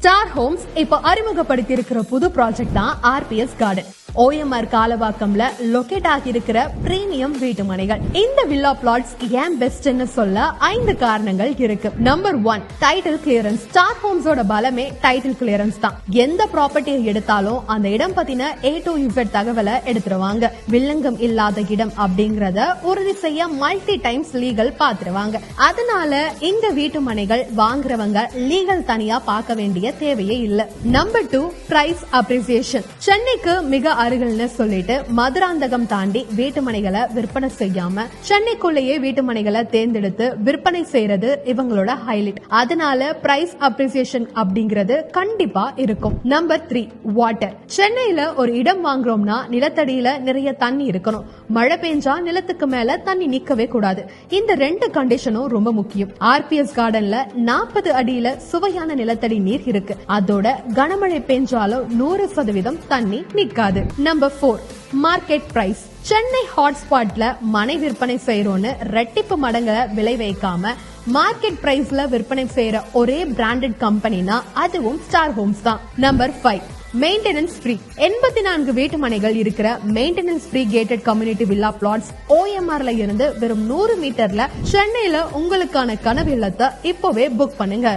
Star Holmes இப்ப அறிமுகப்படுத்தி இருக்கிற புது ப்ராஜெக்ட் தான் ஆர்பிஎஸ் கார்டன். OMR காலவாக்கம்ல லொகேட் ஆகி இருக்கிற பிரீமியம் வீட்டு மனைகள். இந்த வில்லா பிளாட்ஸ் ஏன் பெஸ்ட்னு சொல்ல 5 காரணங்கள் இருக்கு. Number 1, title clearance. ஸ்டார் ஹோம்ஸோட பலமே டைட்டில் கிளியரன்ஸ் தான். எந்த ப்ராப்பர்ட்டியை எடுத்தாலும் அந்த இடம் பத்தின A to Z தகவலை எடுத்துருவாங்க. வில்லங்கம் இல்லாத இடம் அப்படிங்கறத உறுதி செய்ய மல்டி டைம்ஸ் லீகல் பாத்துருவாங்க. அதனால இங்க வீட்டு மனைகள் வாங்குறவங்க லீகல் தனியா பார்க்க வேண்டிய தேவையே இல்ல. Number 2, price appreciation. சென்னைக்கு மிக அருகில்னு சொல்லிட்டு மதுராந்தகம் தாண்டி வீட்டுமனைகளை விற்பனை செய்யாம சென்னைக்குள்ளேயே வீட்டுமனைகளை தேர்ந்தெடுத்து விற்பனை செய்யறது இவங்களோட ஹைலைட். அதனால பிரைஸ் அப்ரிசியேஷன் அப்படிங்கிறது கண்டிப்பா இருக்கும். Number 3, water. சென்னையில ஒரு இடம் வாங்குறோம்னா நிலத்தடியில நிறைய தண்ணி இருக்கணும். மழை பெஞ்சா நிலத்துக்கு மேல தண்ணி நிக்கவே கூடாது. இந்த 2 கண்டிஷனும் ரொம்ப முக்கியம். ஆர்பிஎஸ் கார்டன்ல 40 அடியில சுவையான நிலத்தடி நீர் இருக்கு. அதோட கனமழை பெஞ்சாலும் 100% தண்ணி நிக்காது. Number 4, market price. சென்னை ஹாட்ஸ்பாட்ல மனை விற்பனை செய்யறோம்னு ரெட்டிப்பு மடங்களை விலை வைக்காம மார்க்கெட் பிரைஸ்ல விற்பனை செய்யற ஒரே பிராண்டட் கம்பெனினா அதுவும் ஸ்டார் ஹோம்ஸ் தான். Number 5, maintenance free. 84 வீட்டு மனைகள் இருக்கிற maintenance free gated community villa plots OMRல இருந்து வெறும் 100 மீட்டர்ல சென்னையில உங்களுக்கான கனவு இல்லத்தை இப்பவே புக் பண்ணுங்க.